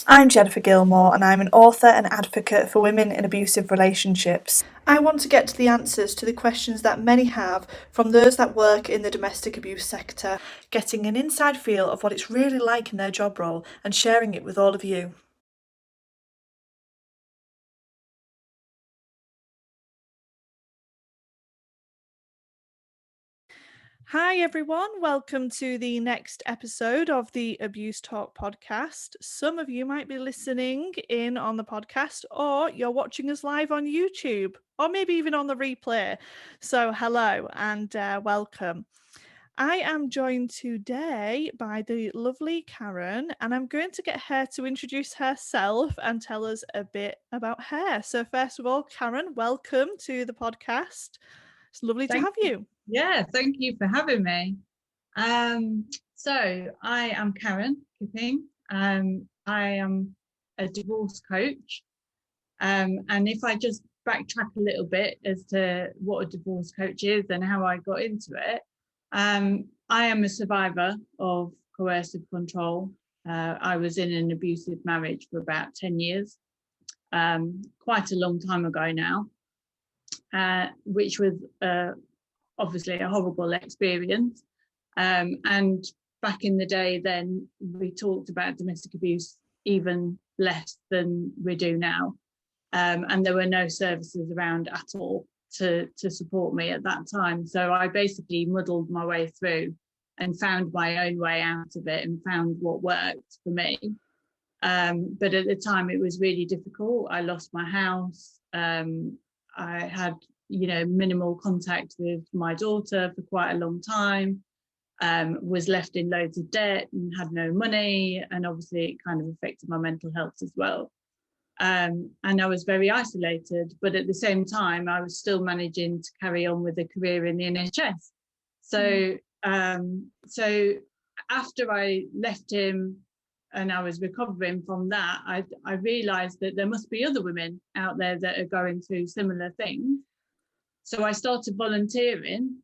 I'm Jennifer Gilmour, and I'm an author and advocate for women in abusive relationships. I want to get to the answers to the questions that many have from those that work in the domestic abuse sector, getting an inside feel of what it's really like in their job role and sharing it with all of you. Hi everyone, welcome to the next episode of the ABUSETALK podcast. Some of you might be listening in on the podcast, or you're watching us live on YouTube, or maybe even on the replay. So hello and welcome. I am joined today by the lovely Caron, and I'm going to get her to introduce herself and tell us a bit about her. So first of all, Caron, welcome to the podcast. It's lovely to have you. Yeah, thank you for having me. So I am Caron Kipping. I am a divorce coach. And if I just backtrack a little bit as to what a divorce coach is and how I got into it, I am a survivor of coercive control. I was in an abusive marriage for about 10 years, quite a long time ago now, which was obviously a horrible experience. And back in the day then, we talked about domestic abuse even less than we do now. And there were no services around at all to support me at that time. So I basically muddled my way through and found my own way out of it and found what worked for me. But at the time it was really difficult. I lost my house. I had minimal contact with my daughter for quite a long time, was left in loads of debt and had no money, and obviously it kind of affected my mental health as well. And I was very isolated, but at the same time I was still managing to carry on with a career in the NHS. So after I left him and I was recovering from that, I realized that there must be other women out there that are going through similar things. So I started volunteering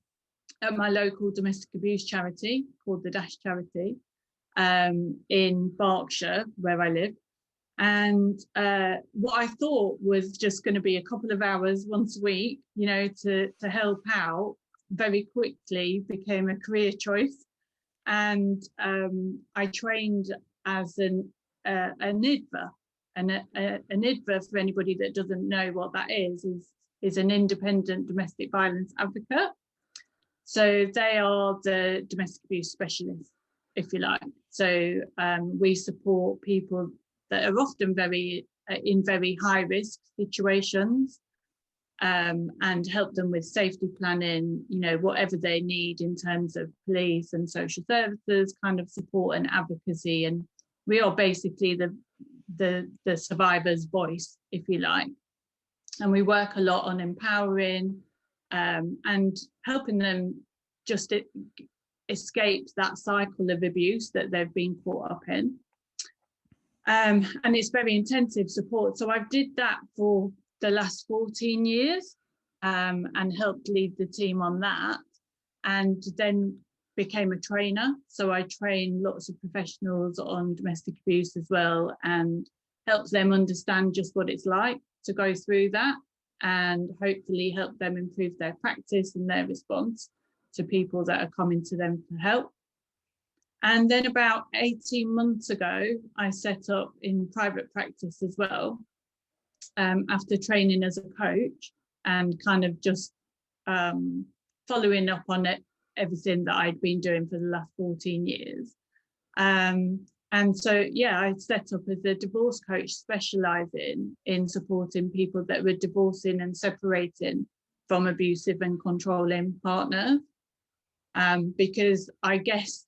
at my local domestic abuse charity called the Dash Charity in Berkshire, where I live. And what I thought was just going to be a couple of hours once a week, to help out, very quickly became a career choice. And I trained as an IDVA. And an IDVA, for anybody that doesn't know what that is an independent domestic violence advocate. So they are the domestic abuse specialists, if you like. So we support people that are often in very high risk situations, and help them with safety planning, whatever they need in terms of police and social services kind of support and advocacy. And we are basically the survivor's voice, if you like. And we work a lot on empowering and helping them just escape that cycle of abuse that they've been caught up in. And it's very intensive support. So I did that for the last 14 years and helped lead the team on that, and then became a trainer. So I train lots of professionals on domestic abuse as well, and help them understand just what it's like to go through that, and hopefully help them improve their practice and their response to people that are coming to them for help. And then about 18 months ago, I set up in private practice as well, after training as a coach and kind of just following up on everything that I'd been doing for the last 14 years. And so, I set up as a divorce coach, specialising in supporting people that were divorcing and separating from abusive and controlling partners. Because I guess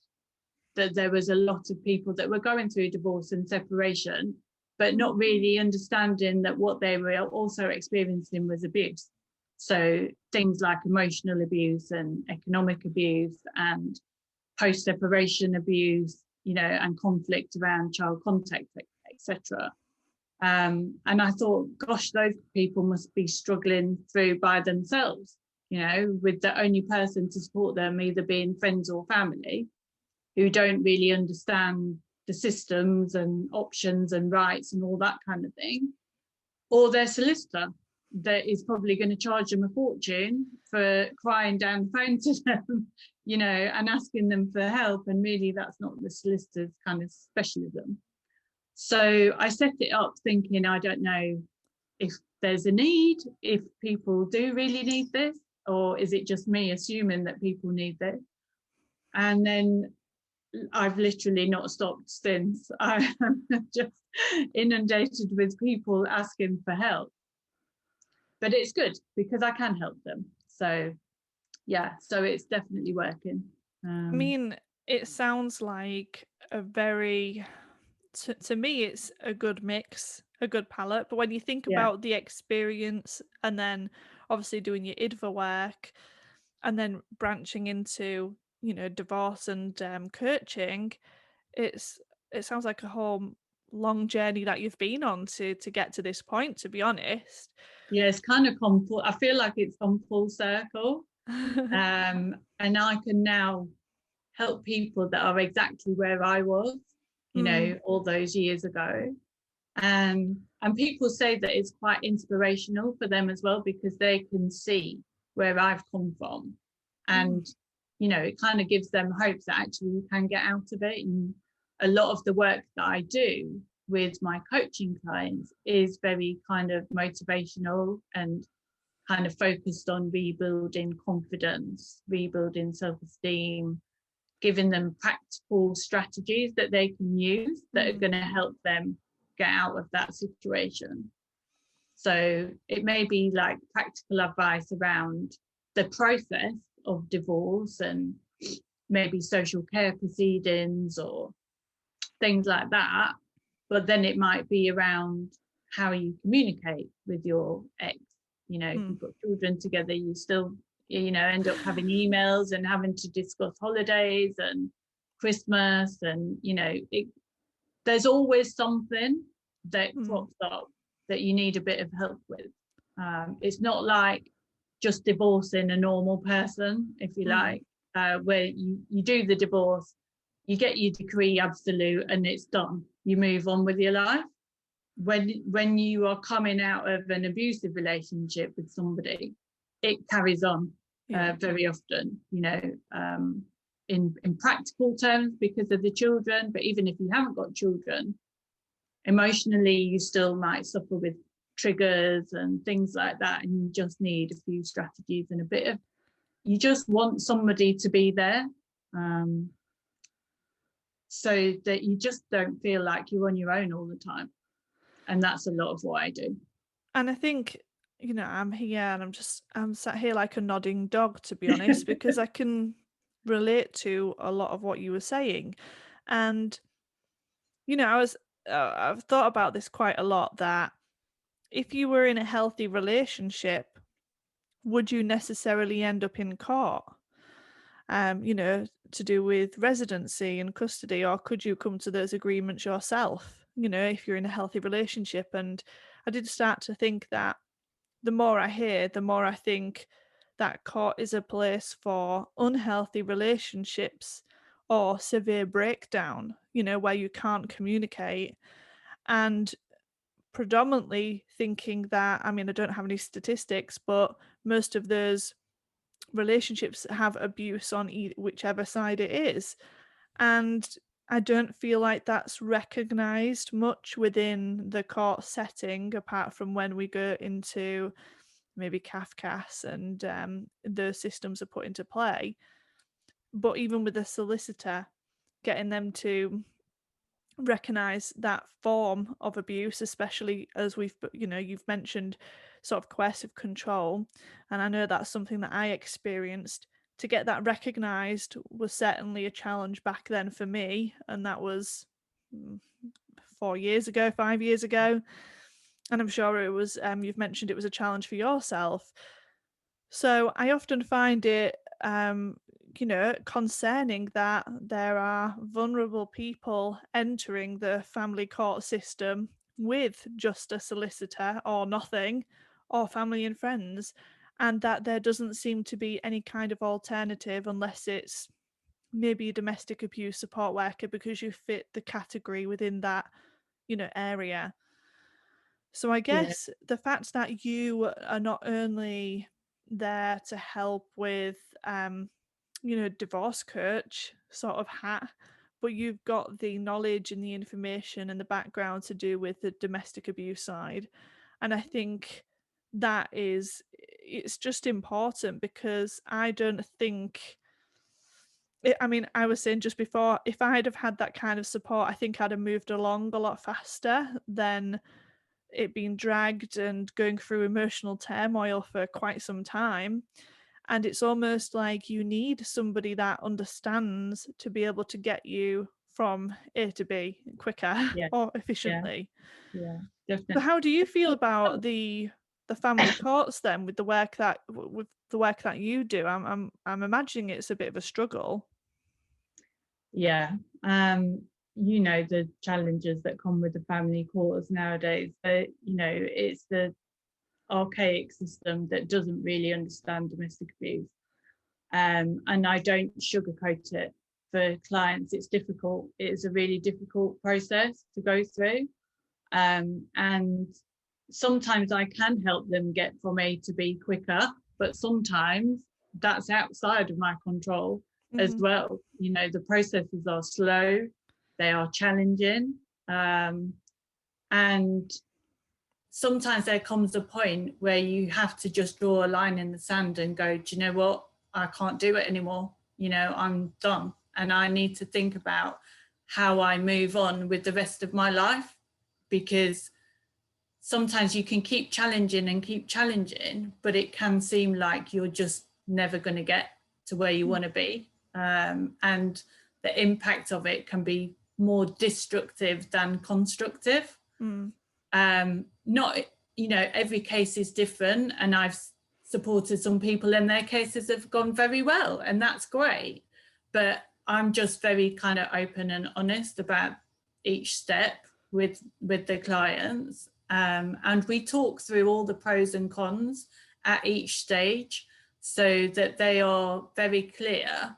that there was a lot of people that were going through divorce and separation, but not really understanding that what they were also experiencing was abuse. So things like emotional abuse and economic abuse and post-separation abuse, and conflict around child contact, etc. And I thought, gosh, those people must be struggling through by themselves, with the only person to support them either being friends or family, who don't really understand the the systems and options and rights and all that kind of thing, or their solicitor that is probably going to charge them a fortune for crying down the phone to them, and asking them for help. And really, that's not the solicitor's kind of specialism. So I set it up thinking, I don't know if there's a need, if people do really need this, or is it just me assuming that people need this? And then I've literally not stopped since. I am just inundated with people asking for help. But it's good because I can help them. So, yeah, so it's definitely working. I mean, it sounds like a very, to me, it's a good mix, a good palette. But when you think Yeah. about the experience and then obviously doing your IDVA work and then branching into, divorce and coaching, it sounds like a whole long journey that you've been on to get to this point, to be honest. Yeah, it's kind of come full, I feel like it's come full circle. And I can now help people that are exactly where I was, all those years ago. And people say that it's quite inspirational for them as well, because they can see where I've come from. And, it kind of gives them hope that actually you can get out of it. And a lot of the work that I do with my coaching clients is very kind of motivational and kind of focused on rebuilding confidence, rebuilding self-esteem, giving them practical strategies that they can use that are going to help them get out of that situation. So it may be like practical advice around the process of divorce and maybe social care proceedings or things like that. But then it might be around how you communicate with your ex. If you've got children together, you still, end up having emails and having to discuss holidays and Christmas. And, there's always something that crops up that you need a bit of help with. It's not like just divorcing a normal person, if you like, where you do the divorce, you get your decree absolute and it's done. You move on with your life. When you are coming out of an abusive relationship with somebody, it carries on very often, in practical terms because of the children. But even if you haven't got children, emotionally, you still might suffer with triggers and things like that. And you just need a few strategies and you just want somebody to be there. So that you just don't feel like you're on your own all the time. And that's a lot of what I do. And I think, I'm here and I'm sat here like a nodding dog, to be honest, because I can relate to a lot of what you were saying. And, I've thought about this quite a lot, that if you were in a healthy relationship, would you necessarily end up in court? To do with residency and custody, or could you come to those agreements yourself, if you're in a healthy relationship? And I did start to think that the more I hear, the more I think that court is a place for unhealthy relationships or severe breakdown, where you can't communicate. And predominantly thinking that, I mean, I don't have any statistics, but most of those relationships have abuse on whichever side it is. And I don't feel like that's recognized much within the court setting, apart from when we go into maybe CAFCAS and those systems are put into play. But even with a solicitor, getting them to recognize that form of abuse, especially as you've mentioned sort of coercive control, and I know that's something that I experienced. To get that recognized was certainly a challenge back then for me, and that was 4 years ago, 5 years ago, and I'm sure it was, you've mentioned it was a challenge for yourself. So I often find it concerning that there are vulnerable people entering the family court system with just a solicitor or nothing, or family and friends, and that there doesn't seem to be any kind of alternative unless it's maybe a domestic abuse support worker because you fit the category within that, area. So I Yeah, guess the fact that you are not only there to help with, divorce coach sort of hat, but you've got the knowledge and the information and the background to do with the domestic abuse side. And I think it's just important because I don't think, I mean, I was saying just before, if I'd have had that kind of support, I think I'd have moved along a lot faster than it being dragged and going through emotional turmoil for quite some time. And it's almost like you need somebody that understands to be able to get you from A to B quicker yeah, or yeah, efficiently. yeah, So definitely. how do you feel about the family courts then, with the work that you do? I'm imagining it's a bit of a struggle. Yeah. The challenges that come with the family courts nowadays. It's the archaic system that doesn't really understand domestic abuse. And I don't sugarcoat it for clients. It's difficult. It's a really difficult process to go through. And sometimes I can help them get from A to B quicker, but sometimes that's outside of my control as Hmm. well. The processes are slow, they are challenging. And sometimes there comes a point where you have to just draw a line in the sand and go, do you know what? I can't do it anymore. I'm done. And I need to think about how I move on with the rest of my life, because sometimes you can keep challenging, but it can seem like you're just never going to get to where you want to be. And the impact of it can be more destructive than constructive. Mm. Not, every case is different, and I've supported some people and their cases have gone very well, and that's great. But I'm just very kind of open and honest about each step with the clients, and we talk through all the pros and cons at each stage so that they are very clear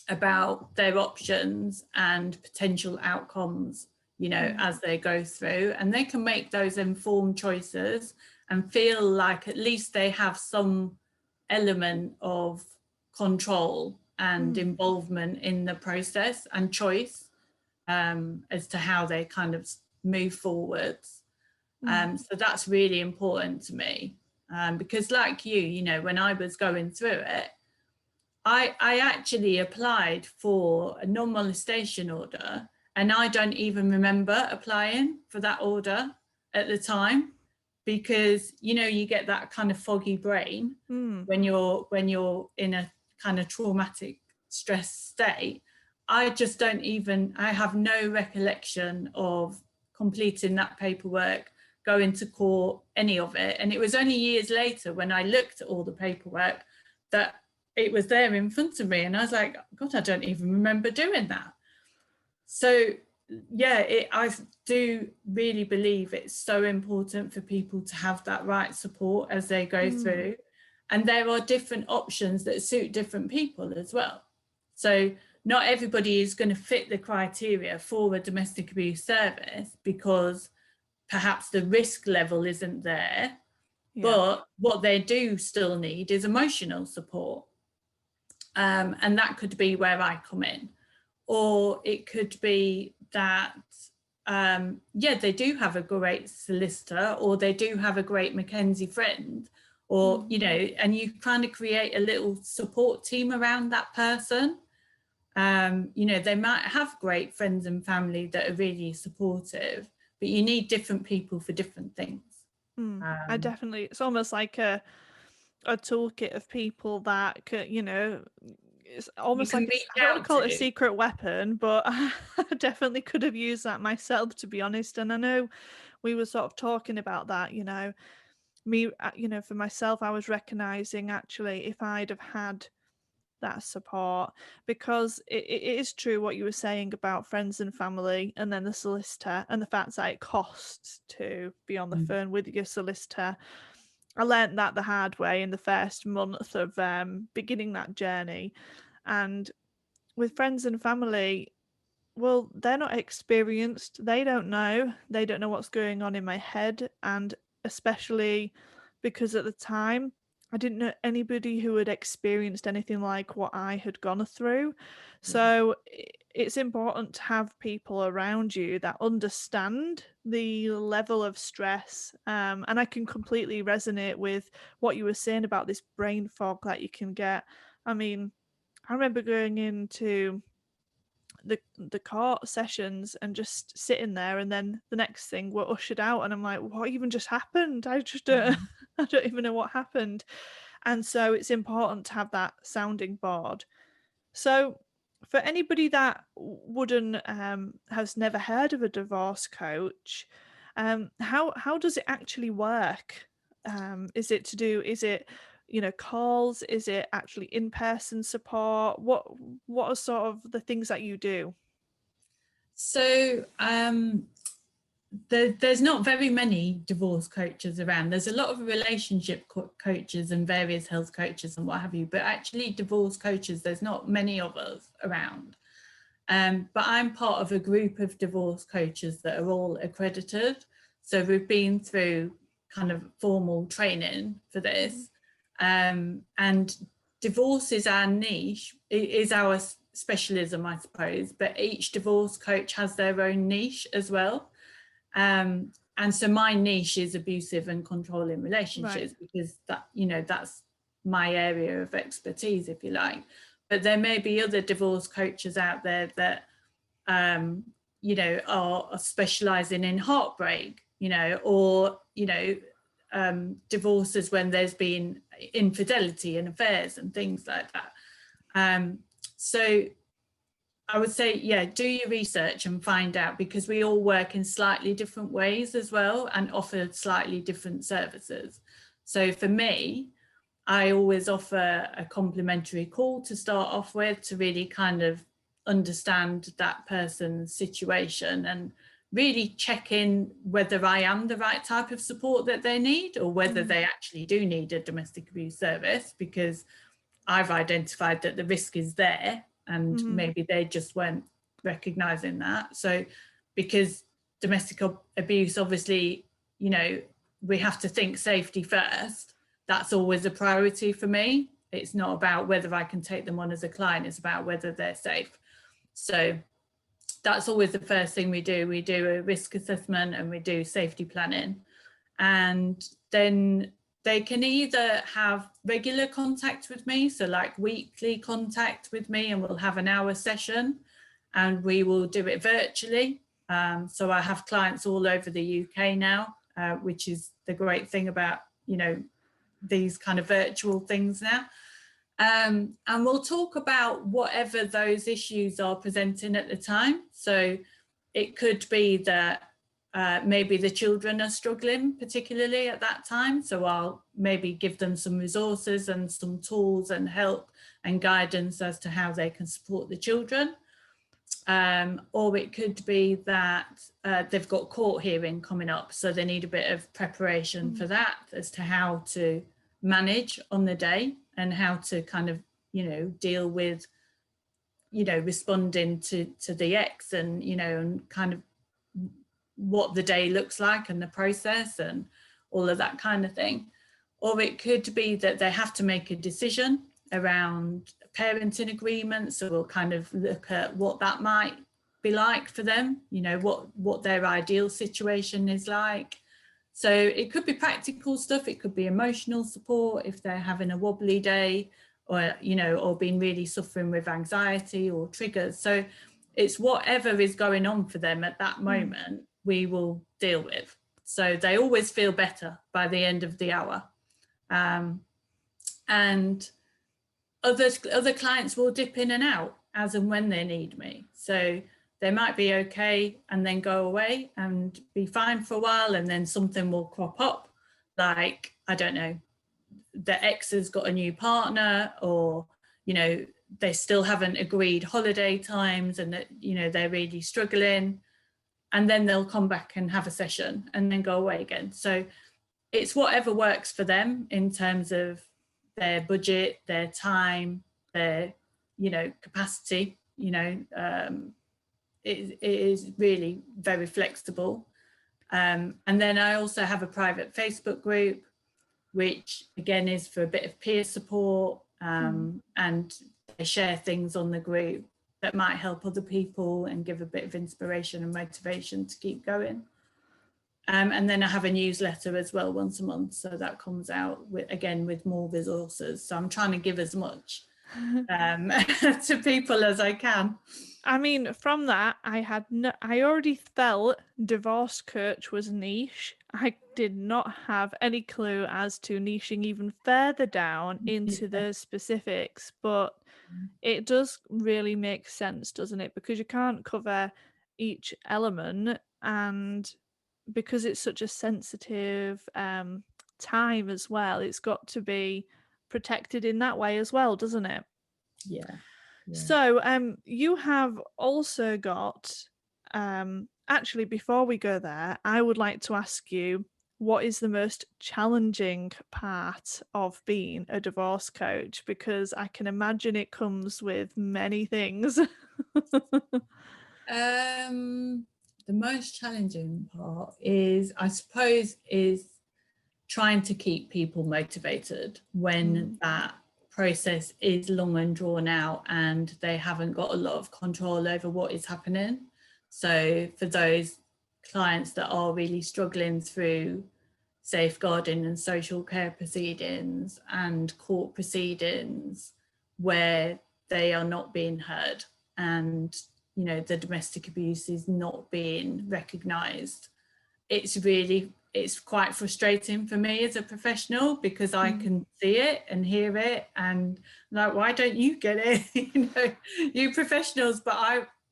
about their options and potential outcomes, as they go through, and they can make those informed choices and feel like at least they have some element of control and Mm. involvement in the process and choice, as to how they kind of move forwards. Mm. So that's really important to me, because like when I was going through it, I actually applied for a non-molestation order, and I don't even remember applying for that order at the time, because you get that kind of foggy brain Mm. when you're in a kind of traumatic stress state. I have no recollection of completing that paperwork, going to court, any of it. And it was only years later when I looked at all the paperwork that it was there in front of me, and I was like, God, I don't even remember doing that. So yeah, I do really believe it's so important for people to have that right support as they go Mm. through, and there are different options that suit different people as well. So not everybody is going to fit the criteria for a domestic abuse service, because perhaps the risk level isn't there, Yeah. but what they do still need is emotional support. And that could be where I come in. Or it could be that, they do have a great solicitor, or they do have a great Mackenzie friend, or, Mm. and you kind of create a little support team around that person. They might have great friends and family that are really supportive, but you need different people for different things. Mm. I Um, definitely, it's almost like a toolkit of people that could, it's you almost can like reach I don't want to out call it a to. secret weapon, but I definitely could have used that myself, to be honest. And I know we were sort of talking about that, me, for myself, I was recognizing actually if I'd have had that support, because it is true what you were saying about friends and family, and then the solicitor, and the fact that it costs to be on the Mm, phone with your solicitor. I learnt that the hard way in the first month of beginning that journey. And with friends and family, well, they're not experienced. They don't know. They don't know what's going on in my head. And especially because at the time, I didn't know anybody who had experienced anything like what I had gone through. Yeah. So it's important to have people around you that understand the level of stress. And I can completely resonate with what you were saying about this brain fog that you can get. I mean, I remember going into the court sessions and just sitting there, and then the next thing we're ushered out and I'm like, what even just happened? I just don't Mhm. I don't even know what happened. And so it's important to have that sounding board. So for anybody that wouldn't has never heard of a divorce coach, how does it actually work? Is it calls? Is it actually in-person support? What are sort of the things that you do? So there's not very many divorce coaches around. There's a lot of relationship coaches and various health coaches and what have you, but actually divorce coaches, there's not many of us around. But I'm part of a group of divorce coaches that are all accredited. So we've been through kind of formal training for this. And divorce is our niche, it is our specialism, I suppose, but each divorce coach has their own niche as well. And so my niche is abusive and controlling relationships, Right. because that, that's my area of expertise, if you like. But there may be other divorce coaches out there that are specializing in heartbreak, or divorces when there's been infidelity and affairs and things like that. So I would say, yeah, do your research and find out, because we all work in slightly different ways as well and offer slightly different services. So for me, I always offer a complimentary call to start off with, to really kind of understand that person's situation and really check in whether I am the right type of support that they need, or whether they actually do need a domestic abuse service, because I've identified that the risk is there and maybe they just weren't recognizing that. So because domestic abuse, obviously, we have to think safety first. That's always a priority for me. It's not about whether I can take them on as a client, it's about whether they're safe. So that's always the first thing we do. We do a risk assessment and we do safety planning. And then they can either have regular contact with me, so like weekly contact with me, and we'll have an hour session, and we will do it virtually. So I have clients all over the UK now, which is the great thing about, these kind of virtual things now. And we'll talk about whatever those issues are presenting at the time. So it could be that maybe the children are struggling particularly at that time. So I'll maybe give them some resources and some tools and help and guidance as to how they can support the children. Or it could be that they've got court hearing coming up, so they need a bit of preparation for that, as to how to manage on the day and how to kind of, deal with, responding to the ex, and, and kind of what the day looks like and the process and all of that kind of thing. Or it could be that they have to make a decision around parenting agreements, so we'll kind of look at what that might be like for them, what their ideal situation is like. So it could be practical stuff, it could be emotional support if they're having a wobbly day, or or been really suffering with anxiety or triggers. So it's whatever is going on for them at that moment, we will deal with. So they always feel better by the end of the hour. And other clients will dip in and out as and when they need me. So they might be okay and then go away and be fine for a while, and then something will crop up, like, I don't know, the ex has got a new partner, or they still haven't agreed holiday times, and that they're really struggling, and then they'll come back and have a session and then go away again. So it's whatever works for them in terms of their budget, their time, their capacity. you know, it is really very flexible. And then I also have a private Facebook group, which again is for a bit of peer support, and they share things on the group that might help other people and give a bit of inspiration and motivation to keep going. And then I have a newsletter as well once a month, so that comes out with more resources. So I'm trying to give as much to people as I can. I mean, from that, I already felt divorce coach was niche. I did not have any clue as to niching even further down into the specifics, but it does really make sense, doesn't it? Because you can't cover each element, and because it's such a sensitive time as well, it's got to be protected in that way as well, doesn't it? Yeah. So, you have also got, actually, before we go there, I would like to ask you, what is the most challenging part of being a divorce coach? Because I can imagine it comes with many things. The most challenging part is, I suppose, is trying to keep people motivated when that process is long and drawn out and they haven't got a lot of control over what is happening. So for those clients that are really struggling through safeguarding and social care proceedings and court proceedings where they are not being heard, and you know, the domestic abuse is not being recognised, it's quite frustrating for me as a professional, because I can see it and hear it and like, why don't you get it? You know, you professionals, but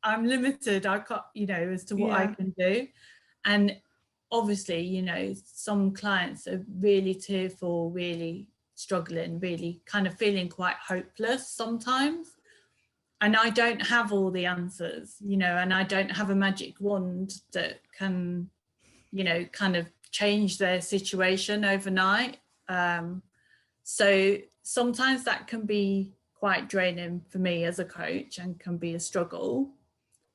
I'm limited. I can't, you know, as to what I can do. And obviously, you know, some clients are really tearful, really struggling, really kind of feeling quite hopeless sometimes. And I don't have all the answers, you know, and I don't have a magic wand that can, you know, kind of change their situation overnight. So sometimes that can be quite draining for me as a coach and can be a struggle.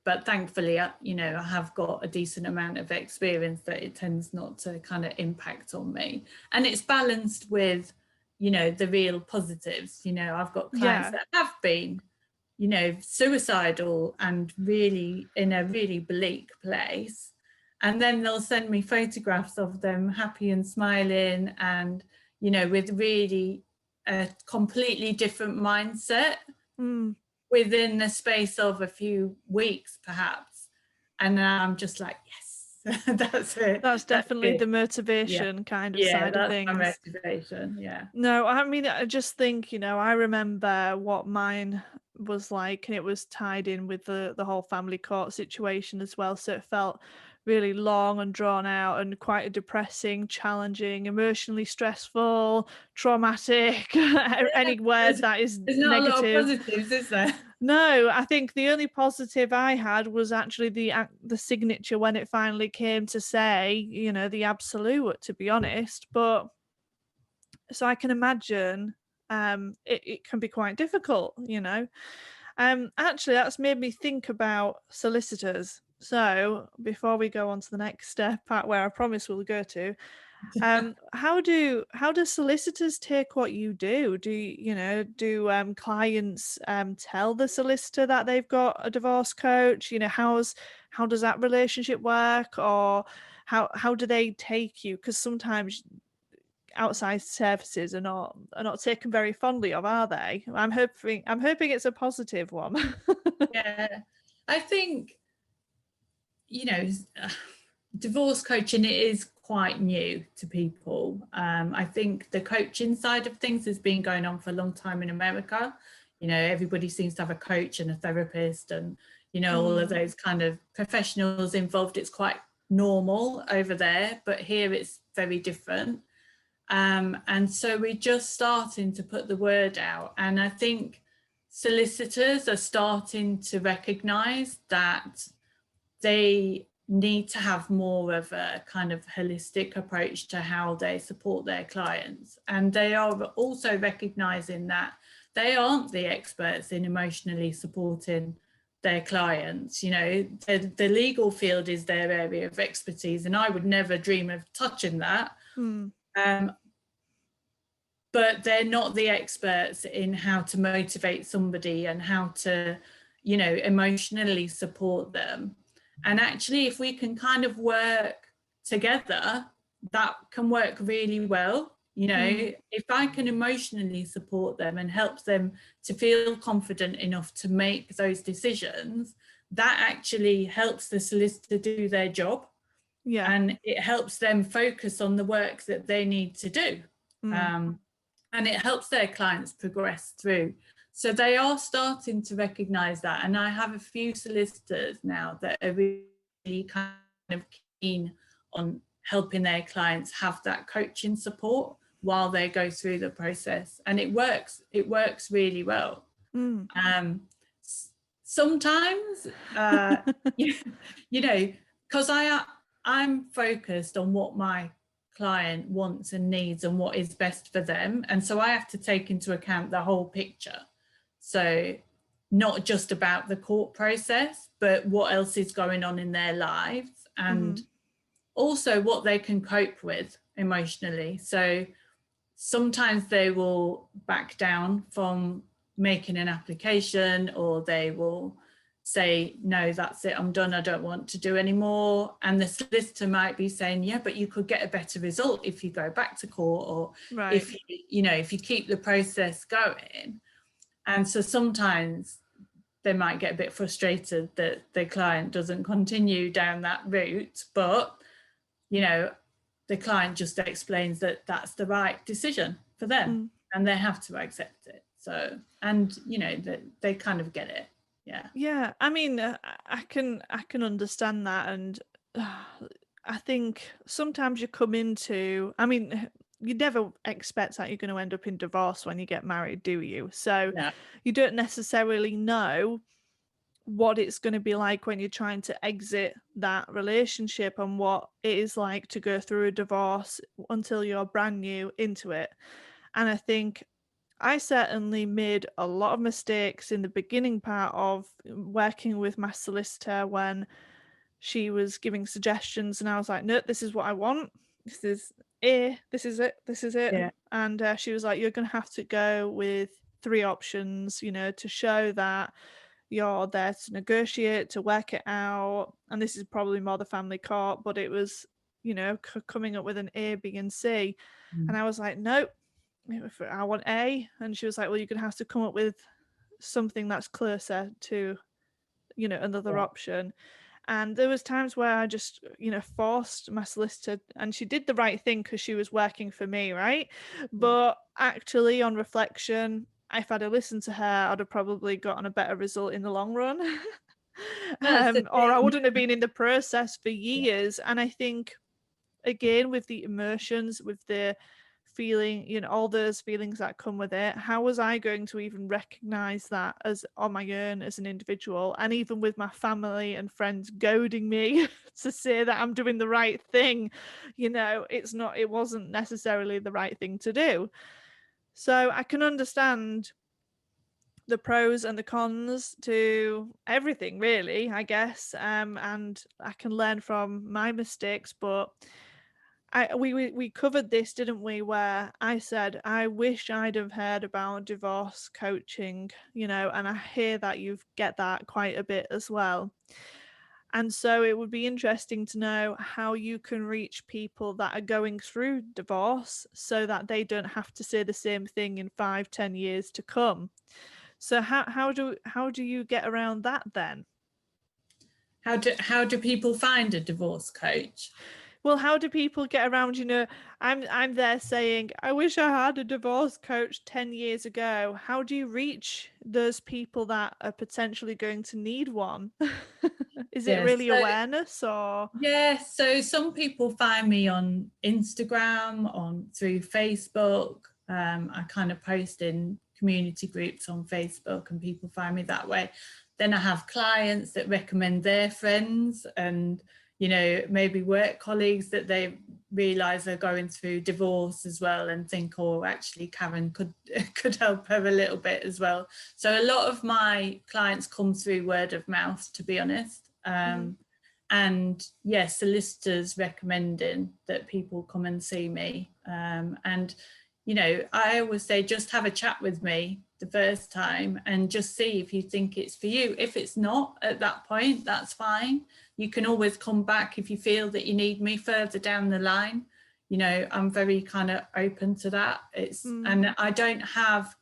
But thankfully, you know, I have got a decent amount of experience that it tends not to kind of impact on me. And it's balanced with, you know, the real positives. You know, I've got clients that have been, you know, suicidal and really in a really bleak place. And then they'll send me photographs of them happy and smiling and, you know, with really a completely different mindset within the space of a few weeks, perhaps. And I'm just like, yes, that's it. That's definitely the motivation kind of side of things. Yeah, that's my motivation, yeah. No, I mean, I just think, you know, I remember what mine was like, and it was tied in with the whole family court situation as well. So it felt really long and drawn out and quite a depressing, challenging, emotionally stressful, traumatic, any word that is There's not negative. a lot of positives, is there? No, I think the only positive I had was actually the signature when it finally came to say, you know, the absolute, to be honest. But so I can imagine it can be quite difficult, you know. Actually, that's made me think about solicitors. So before we go on to the next step, where I promise we'll go to, how do solicitors take what you do? Do clients tell the solicitor that they've got a divorce coach? You know, how does that relationship work, or how do they take you? Because sometimes outside services are not taken very fondly of, are they? I'm hoping it's a positive one. Yeah, I think, you know, divorce coaching, it is quite new to people. I think the coaching side of things has been going on for a long time in America. You know, everybody seems to have a coach and a therapist and, you know, all of those kind of professionals involved. It's quite normal over there, but here it's very different. And so we're just starting to put the word out. And I think solicitors are starting to recognise that they need to have more of a kind of holistic approach to how they support their clients. And they are also recognising that they aren't the experts in emotionally supporting their clients. You know, the legal field is their area of expertise, and I would never dream of touching that. But they're not the experts in how to motivate somebody and how to, you know, emotionally support them. And actually, if we can kind of work together, that can work really well. You know, if I can emotionally support them and help them to feel confident enough to make those decisions, that actually helps the solicitor do their job. Yeah. And it helps them focus on the work that they need to do. And it helps their clients progress through. So they are starting to recognise that. And I have a few solicitors now that are really kind of keen on helping their clients have that coaching support while they go through the process. And it works really well. Sometimes, you know, because I'm focused on what my client wants and needs and what is best for them, and so I have to take into account the whole picture. So not just about the court process, but what else is going on in their lives, and also what they can cope with emotionally. So sometimes they will back down from making an application, or they will say, no, that's it, I'm done, I don't want to do anymore. And the solicitor might be saying, yeah, but you could get a better result if you go back to court, or if you keep the process going. And so sometimes they might get a bit frustrated that the client doesn't continue down that route, but you know, the client just explains that that's the right decision for them, and they have to accept it. So, and you know, they kind of get it. Yeah, I mean, I can understand that, and I think sometimes you come into, I mean, you never expect that you're going to end up in divorce when you get married, do you? So you don't necessarily know what it's going to be like when you're trying to exit that relationship, and what it is like to go through a divorce until you're brand new into it. And I think I certainly made a lot of mistakes in the beginning part of working with my solicitor when she was giving suggestions, and I was like, no, this is what I want. This is this is it. This is it. Yeah. And she was like, you're going to have to go with 3 options, you know, to show that you're there to negotiate, to work it out. And this is probably more the family court, but it was, you know, coming up with an A, B, and C. And I was like, nope, I want A. And she was like, well, you're going to have to come up with something that's closer to, you know, another option. And there was times where I just, you know, forced my solicitor, and she did the right thing because she was working for me, right? But actually, on reflection, if I'd have listened to her, I'd have probably gotten a better result in the long run. Or I wouldn't have been in the process for years. And I think, again, with the emotions, with the feeling, you know, all those feelings that come with it, how was I going to even recognize that as on my own as an individual? And even with my family and friends goading me to say that I'm doing the right thing, you know, it wasn't necessarily the right thing to do. So I can understand the pros and the cons to everything, really, I guess. And I can learn from my mistakes, but we covered this, didn't we, where I said I wish I'd have heard about divorce coaching, you know, and I hear that you get that quite a bit as well. And so it would be interesting to know how you can reach people that are going through divorce so that they don't have to say the same thing in 5-10 years to come. So how do you get around that then? How do people find a divorce coach? Well, how do people get around, you know, I'm there saying, I wish I had a divorce coach 10 years ago. How do you reach those people that are potentially going to need one? Is it really awareness, or? Yeah, so some people find me on Instagram, through Facebook. I kind of post in community groups on Facebook and people find me that way. Then I have clients that recommend their friends, and you know, maybe work colleagues that they realise are going through divorce as well, and think, oh, actually Caron could help her a little bit as well. So a lot of my clients come through word of mouth, to be honest. And yes, solicitors recommending that people come and see me. And, you know, I always say, just have a chat with me the first time and just see if you think it's for you. If it's not at that point, that's fine. You can always come back if you feel that you need me further down the line. You know, I'm very kind of open to that. And I don't have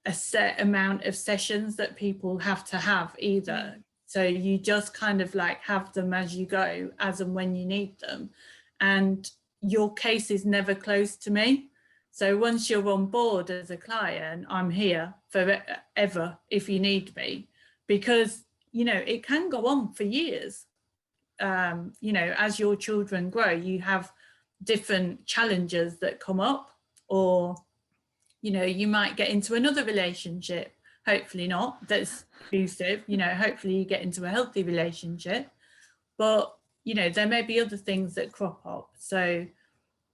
a set amount of sessions that people have to have either. So you just kind of like have them as you go, as and when you need them. And your case is never closed to me. So once you're on board as a client, I'm here forever if you need me, because, you know, it can go on for years. You know, as your children grow, you have different challenges that come up, or, you know, you might get into another relationship, hopefully not, that's abusive, you know, hopefully you get into a healthy relationship, but, you know, there may be other things that crop up. So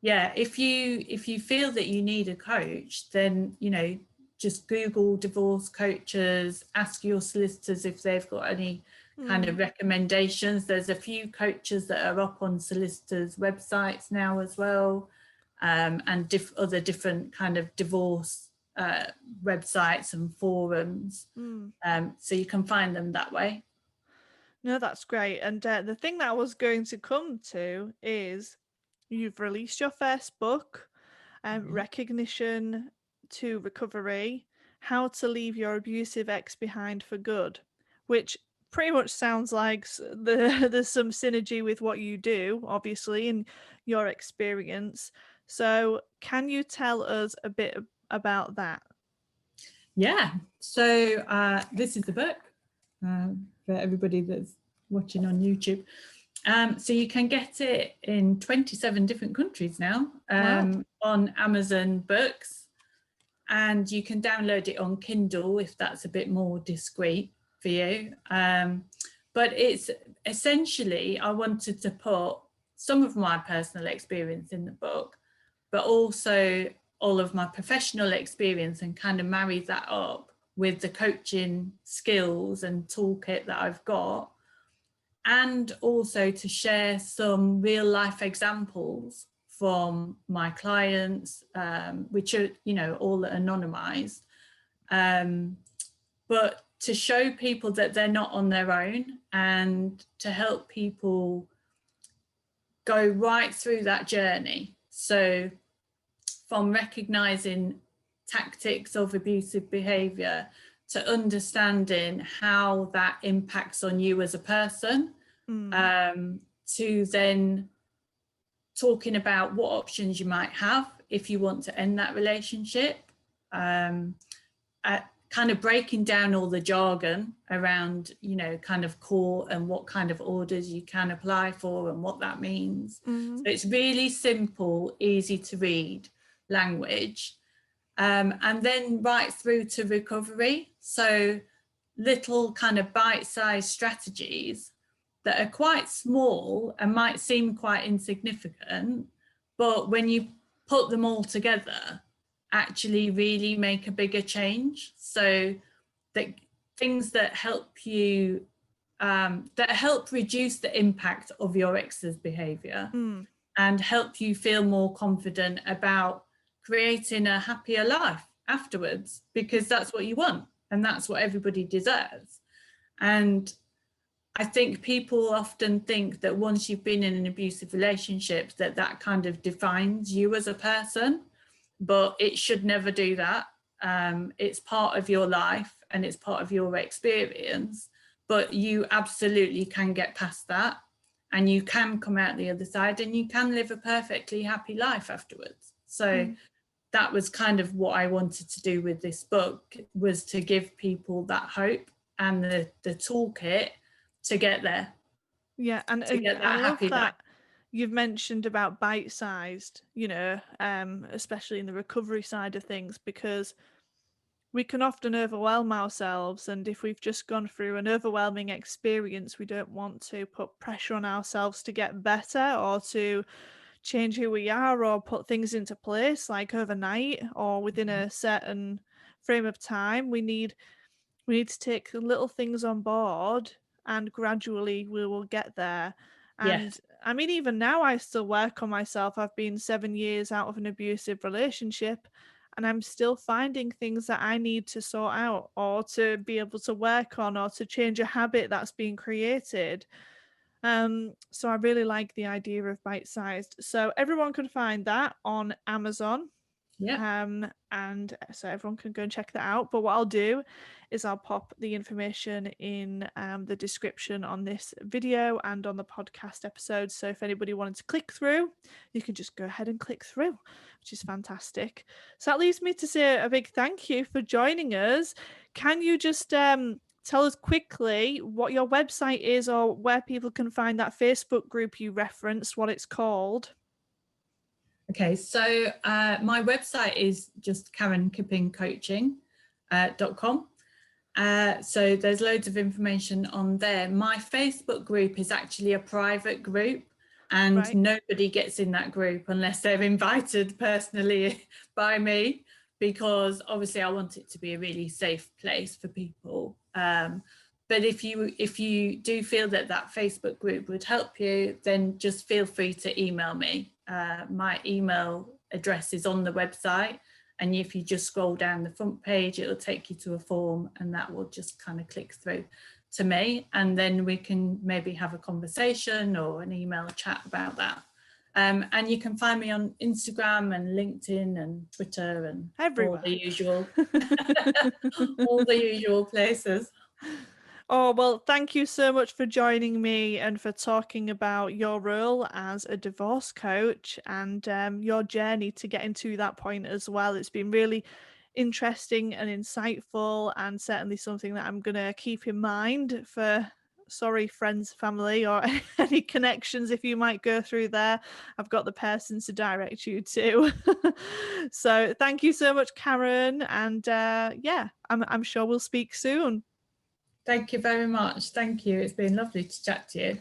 yeah, if you feel that you need a coach, then, you know, just Google divorce coaches, ask your solicitors if they've got any kind of recommendations. There's a few coaches that are up on solicitors' websites now as well, and other different kind of divorce websites and forums. So you can find them that way. No, that's great. And the thing that I was going to come to is, you've released your first book, Recognition to Recovery: How to Leave Your Abusive Ex Behind for Good, which pretty much sounds like there's some synergy with what you do, obviously, in your experience. So can you tell us a bit about that? Yeah, so this is the book for everybody that's watching on YouTube. So you can get it in 27 different countries now, on Amazon Books, and you can download it on Kindle if that's a bit more discreet for you. But it's essentially, I wanted to put some of my personal experience in the book, but also all of my professional experience, and kind of marry that up with the coaching skills and toolkit that I've got, and also to share some real life examples from my clients, which are, you know, all anonymized, but to show people that they're not on their own, and to help people go right through that journey. So from recognizing tactics of abusive behavior to understanding how that impacts on you as a person, to then talking about what options you might have if you want to end that relationship, kind of breaking down all the jargon around, you know, kind of court and what kind of orders you can apply for and what that means. So it's really simple, easy to read language, and then right through to recovery. So little kind of bite-sized strategies that are quite small and might seem quite insignificant, but when you put them all together, actually really make a bigger change. So that things that help you, that help reduce the impact of your ex's behavior, and help you feel more confident about creating a happier life afterwards, because that's what you want and that's what everybody deserves. And I think people often think that once you've been in an abusive relationship, that kind of defines you as a person, but it should never do that. It's part of your life and it's part of your experience, but you absolutely can get past that, and you can come out the other side, and you can live a perfectly happy life afterwards. So that was kind of what I wanted to do with this book, was to give people that hope and the toolkit to get there. Yeah, and I love that you've mentioned about bite-sized, you know, especially in the recovery side of things, because we can often overwhelm ourselves, and if we've just gone through an overwhelming experience, we don't want to put pressure on ourselves to get better or to change who we are or put things into place like overnight or within a certain frame of time. We need to take little things on board, and gradually we will get there. And Yes. I mean, even now, I still work on myself. I've been 7 years out of an abusive relationship, and I'm still finding things that I need to sort out or to be able to work on or to change a habit that's being created. So I really like the idea of bite sized. So everyone can find that on Amazon. Yeah. And so everyone can go and check that out. But what I'll do is I'll pop the information in the description on this video and on the podcast episode. So if anybody wanted to click through, you can just go ahead and click through, which is fantastic. So that leaves me to say a big thank you for joining us. Can you just tell us quickly what your website is or where people can find that Facebook group you referenced, what it's called? Okay, so my website is just caronkippingcoaching.com. So there's loads of information on there. My Facebook group is actually a private group, and Right. nobody gets in that group unless they're invited personally by me, because obviously I want it to be a really safe place for people. But if you do feel that Facebook group would help you, then just feel free to email me. My email address is on the website, and if you just scroll down the front page, it'll take you to a form, and that will just kind of click through to me, and then we can maybe have a conversation or an email chat about that. And you can find me on Instagram and LinkedIn and Twitter and Everywhere. all the usual all the usual places. Oh, well, thank you so much for joining me and for talking about your role as a divorce coach and your journey to getting to that point as well. It's been really interesting and insightful, and certainly something that I'm going to keep in mind for, sorry, friends, family, or any connections if you might go through there. I've got the person to direct you to. So thank you so much, Caron. And yeah, I'm sure we'll speak soon. Thank you very much. Thank you. It's been lovely to chat to you.